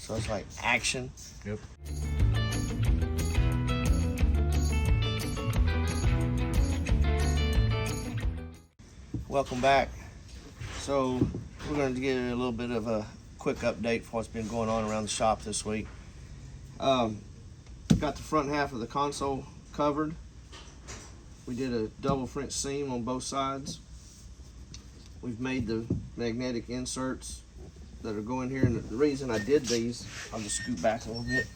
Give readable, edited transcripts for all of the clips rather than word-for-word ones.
So it's like action. Yep. Welcome back. So we're going to give you a little bit of a quick update for what's been going on around the shop this week. Got the front half of the console covered. We did a double French seam on both sides. We've made the magnetic inserts that are going here, and the reason I did these, I'll just scoot back a little bit.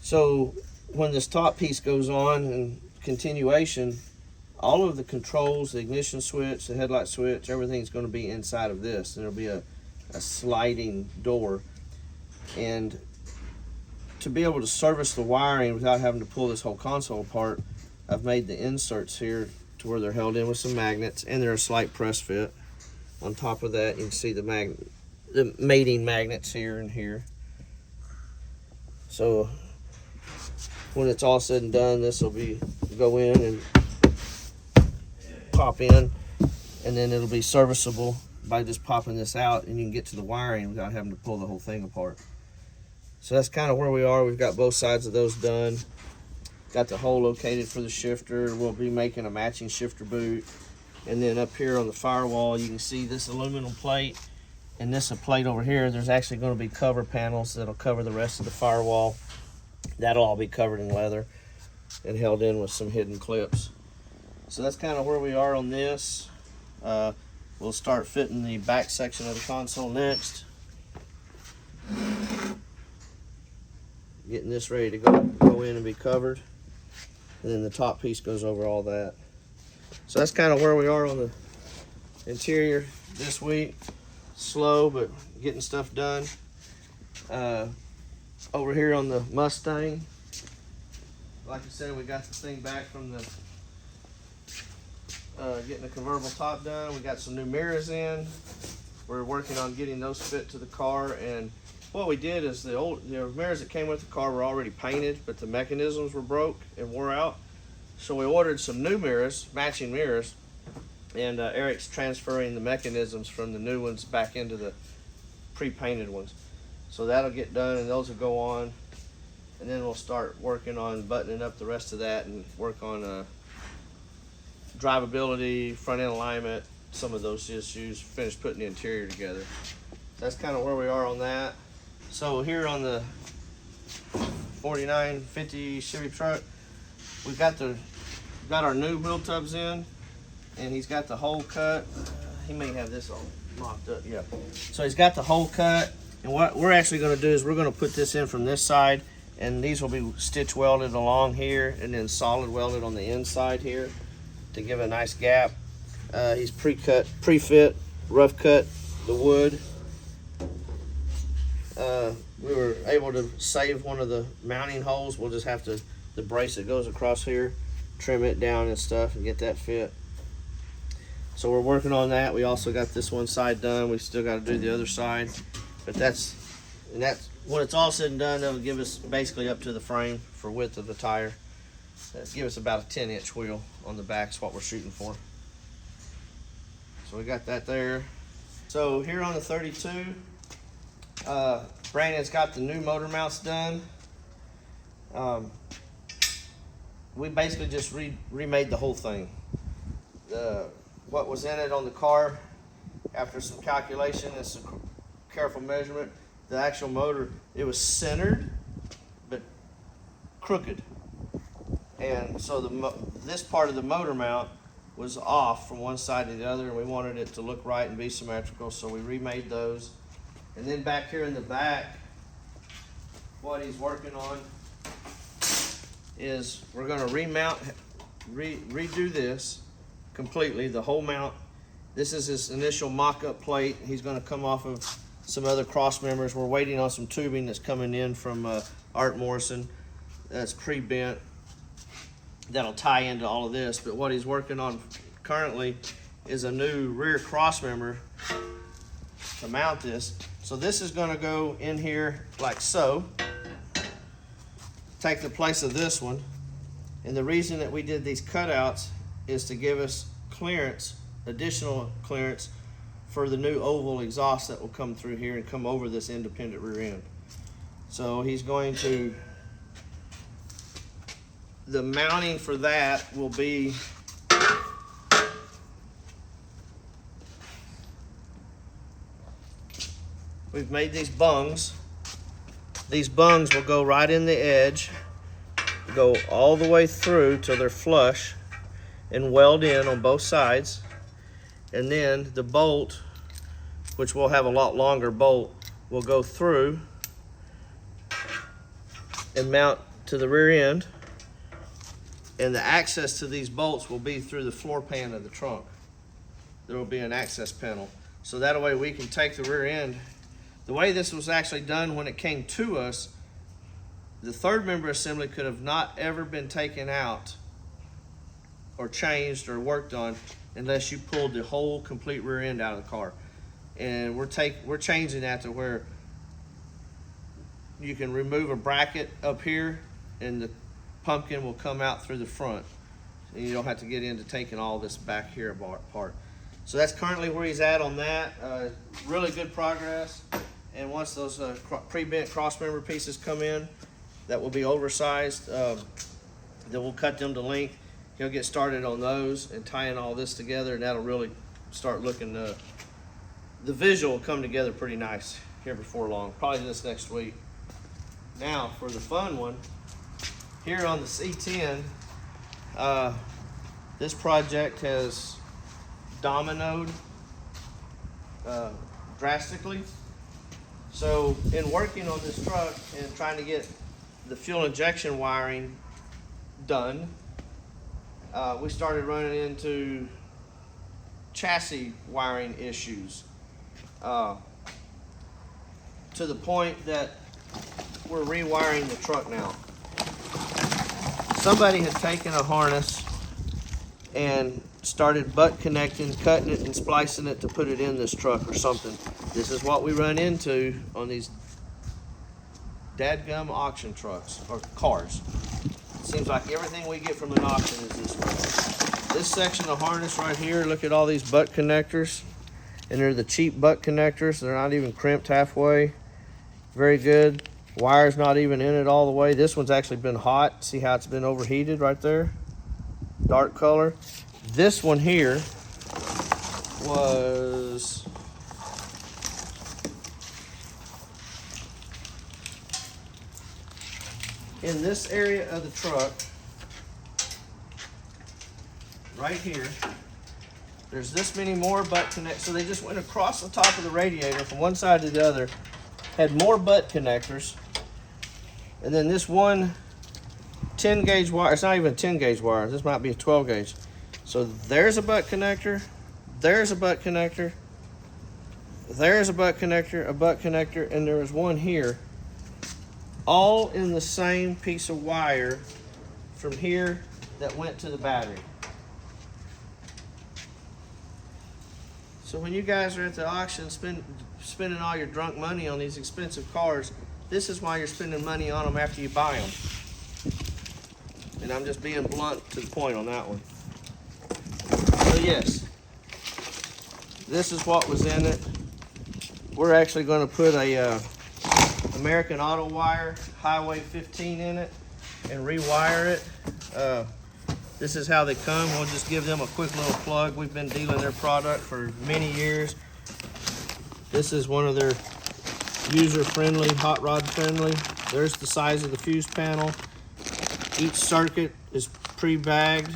So when this top piece goes on in continuation, all of the controls, the ignition switch, the headlight switch, everything's going to be inside of this. There'll be a sliding door, and to be able to service the wiring without having to pull this whole console apart, I've made the inserts here to where they're held in with some magnets, and they're a slight press fit. On top of that, you can see the mating magnets here and here. So when it's all said and done, this will go in and pop in, and then it'll be serviceable by just popping this out, and you can get to the wiring without having to pull the whole thing apart. So that's kind of where we are. We've got both sides of those done. Got the hole located for the shifter. We'll be making a matching shifter boot. And then up here on the firewall, you can see this aluminum plate and this plate over here. There's actually going to be cover panels that'll cover the rest of the firewall. That'll all be covered in leather and held in with some hidden clips. So that's kind of where we are on this. We'll start fitting the back section of the console next. Getting this ready to go in and be covered. And then the top piece goes over all that. So that's kind of where we are on the interior this week. Slow, but getting stuff done. Over here on the Mustang, like I said, we got the thing back from the getting the convertible top done. We got some new mirrors in. We're working on getting those fit to the car, and what we did is the mirrors that came with the car were already painted, but the mechanisms were broke and wore out. So we ordered some new mirrors, matching mirrors, and Eric's transferring the mechanisms from the new ones back into the pre-painted ones. So that'll get done, and those will go on, and then we'll start working on buttoning up the rest of that and work on drivability, front end alignment, some of those issues, finish putting the interior together. That's kind of where we are on that. So here on the 4950 Chevy truck, we've got our new wheel tubs in, and he's got the hole cut. He may have this all mocked up, yeah. So he's got the hole cut, and what we're actually going to do is we're going to put this in from this side, and these will be stitch welded along here and then solid welded on the inside here to give a nice gap. He's pre-fit, rough cut the wood. We were able to save one of the mounting holes. We'll just have to, the brace that goes across here, trim it down and stuff and get that fit. So we're working on that. We also got this one side done. We still got to do the other side, but that's when it's all said and done, that'll give us basically up to the frame for width of the tire. That'll give us about a 10-inch wheel on the back is what we're shooting for. So we got that there. So here on the 32, Brandon's got the new motor mounts done. We basically just remade the whole thing. What was in it on the car, after some calculation and some careful measurement, the actual motor, it was centered but crooked, and so this part of the motor mount was off from one side to the other, and we wanted it to look right and be symmetrical, so we remade those. And then back here in the back, what he's working on is we're going to remount, redo this completely, the whole mount. This is his initial mock-up plate. He's going to come off of some other cross members. We're waiting on some tubing that's coming in from Art Morrison that's pre-bent. That'll tie into all of this, but what he's working on currently is a new rear cross member to mount this. So this is going to go in here like so, take the place of this one, and the reason that we did these cutouts is to give us clearance, additional clearance for the new oval exhaust that will come through here and come over this independent rear end. So he's going to, the mounting for that will be we've made these bungs. These bungs will go right in the edge, go all the way through till they're flush and weld in on both sides. And then the bolt, which will have a lot longer bolt, will go through and mount to the rear end. And the access to these bolts will be through the floor pan of the trunk. There will be an access panel. So that way we can take the rear end. The way this was actually done when it came to us, the third member assembly could have not ever been taken out or changed or worked on unless you pulled the whole complete rear end out of the car. And we're changing that to where you can remove a bracket up here and the pumpkin will come out through the front. And you don't have to get into taking all this back here apart. So that's currently where he's at on that. Really good progress. And once those pre-bent cross member pieces come in, that will be oversized, then we'll cut them to length. He'll get started on those and tying all this together, and that'll really start looking, the visual will come together pretty nice here before long, probably this next week. Now for the fun one, here on the C10, this project has dominoed drastically. So in working on this truck and trying to get the fuel injection wiring done, we started running into chassis wiring issues to the point that we're rewiring the truck now. Somebody had taken a harness and started butt connecting, cutting it and splicing it to put it in this truck or something. This is what we run into on these dadgum auction trucks or cars. It seems like everything we get from an auction is this way. This section of harness right here, look at all these butt connectors, and they're the cheap butt connectors. They're not even crimped halfway. Very good. Wire's not even in it all the way. This one's actually been hot. See how it's been overheated right there? Dark color. This one here was in this area of the truck, right here. There's this many more butt connectors. So they just went across the top of the radiator from one side to the other, had more butt connectors. And then this one 10 gauge wire, it's not even a 10 gauge wire, this might be a 12 gauge. So there's a butt connector, there's a butt connector, there's a butt connector, and there was one here, all in the same piece of wire from here that went to the battery. So when you guys are at the auction spending all your drunk money on these expensive cars, this is why you're spending money on them after you buy them. And I'm just being blunt to the point on that one. So yes, this is what was in it. We're actually going to put a American Auto Wire Highway 15 in it and rewire it. This is how they come. We'll just give them a quick little plug. We've been dealing their product for many years. This is one of their user-friendly, hot rod friendly. There's the size of the fuse panel. Each circuit is pre-bagged,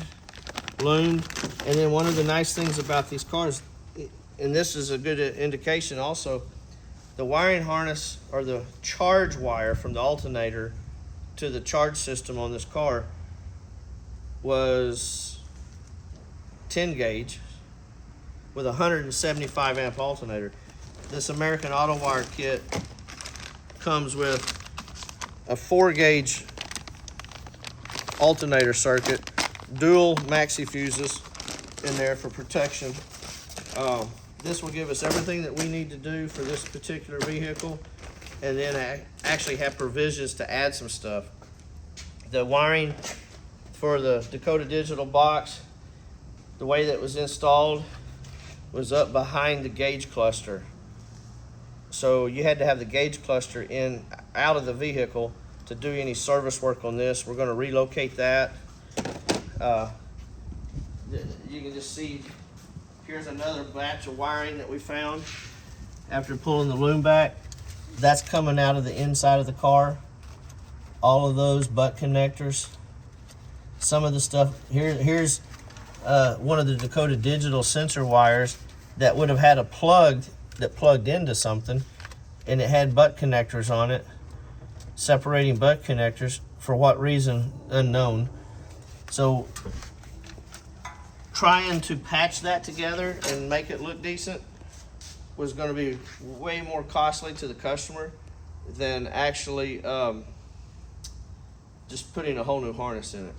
loomed. And then one of the nice things about these cars, and this is a good indication also, the wiring harness or the charge wire from the alternator to the charge system on this car was 10 gauge with a 175 amp alternator. This American Auto Wire kit comes with a 4 gauge alternator circuit, dual maxi fuses in there for protection. This will give us everything that we need to do for this particular vehicle, and then actually have provisions to add some stuff. The wiring for the Dakota Digital box, the way that was installed, was up behind the gauge cluster. So you had to have the gauge cluster out of the vehicle to do any service work on this. We're going to relocate that. You can just see, here's another batch of wiring that we found after pulling the loom back. That's coming out of the inside of the car. All of those butt connectors. Some of the stuff, here's one of the Dakota Digital sensor wires that would have had a plug that plugged into something, and it had butt connectors on it, separating butt connectors. For what reason, unknown. So trying to patch that together and make it look decent was going to be way more costly to the customer than actually just putting a whole new harness in it.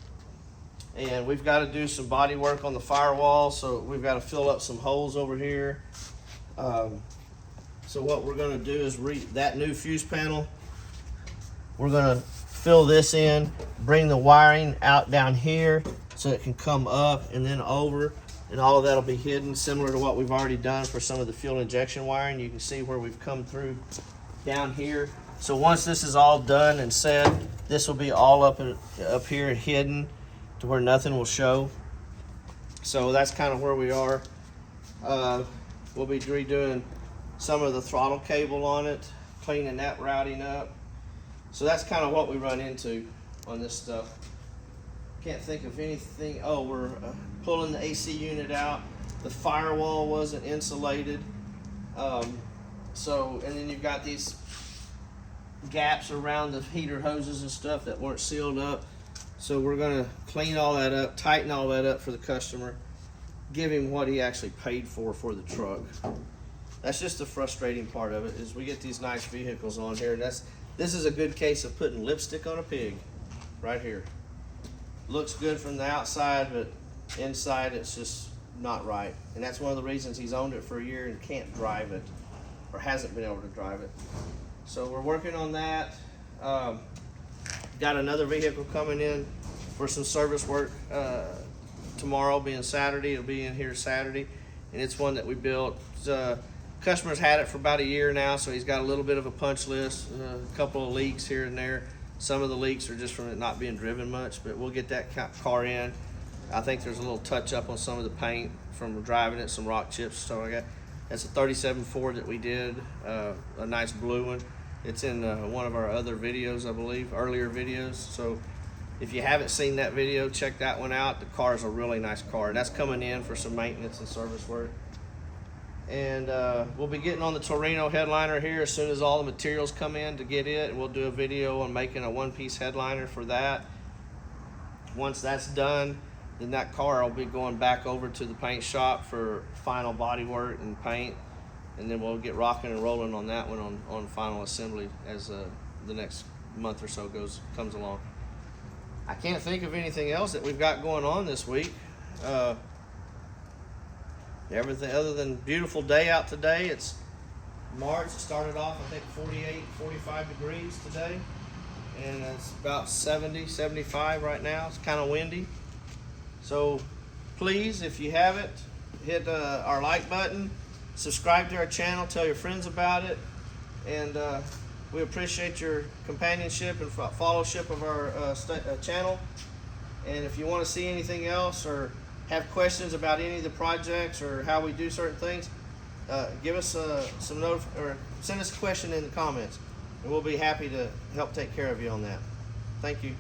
And we've got to do some body work on the firewall, so we've got to fill up some holes over here. So what we're going to do is that new fuse panel, we're going to fill this in, bring the wiring out down here so it can come up and then over, and all of that will be hidden, similar to what we've already done for some of the fuel injection wiring. You can see where we've come through down here. So once this is all done and set, this will be all up here hidden to where nothing will show. So that's kind of where we are. We'll be redoing some of the throttle cable on it, cleaning that routing up. So that's kind of what we run into on this stuff. Can't think of anything. Oh, we're pulling the AC unit out. The firewall wasn't insulated. And then you've got these gaps around the heater hoses and stuff that weren't sealed up. So we're gonna clean all that up, tighten all that up for the customer, give him what he actually paid for the truck. That's just the frustrating part of it, is we get these nice vehicles on here, and this is a good case of putting lipstick on a pig right here. Looks good from the outside, but inside it's just not right. And that's one of the reasons he's owned it for a year and can't drive it, or hasn't been able to drive it. So we're working on that. Got another vehicle coming in for some service work tomorrow, being Saturday. It'll be in here Saturday, and it's one that we built. Customer's had it for about a year now, so he's got a little bit of a punch list, a couple of leaks here and there. Some of the leaks are just from it not being driven much, but we'll get that car in. I think there's a little touch up on some of the paint from driving it, some rock chips, stuff like that. That's a 37 Ford that we did, a nice blue one. It's in one of our other videos, I believe, earlier videos. So if you haven't seen that video, check that one out. The car is a really nice car. That's coming in for some maintenance and service work. And we'll be getting on the Torino headliner here as soon as all the materials come in to get it. And we'll do a video on making a one-piece headliner for that. Once that's done, then that car will be going back over to the paint shop for final body work and paint. And then we'll get rocking and rolling on that one on final assembly as the next month or so comes along. I can't think of anything else that we've got going on this week. Everything other than beautiful day out today. It's March. It started off, I think, 48, 45 degrees today. And it's about 70, 75 right now. It's kind of windy. So please, if you haven't, hit our like button. Subscribe to our channel, tell your friends about it, and we appreciate your companionship and followership of our channel. And if you want to see anything else or have questions about any of the projects or how we do certain things, give us some note or send us a question in the comments, and we'll be happy to help take care of you on that. Thank you.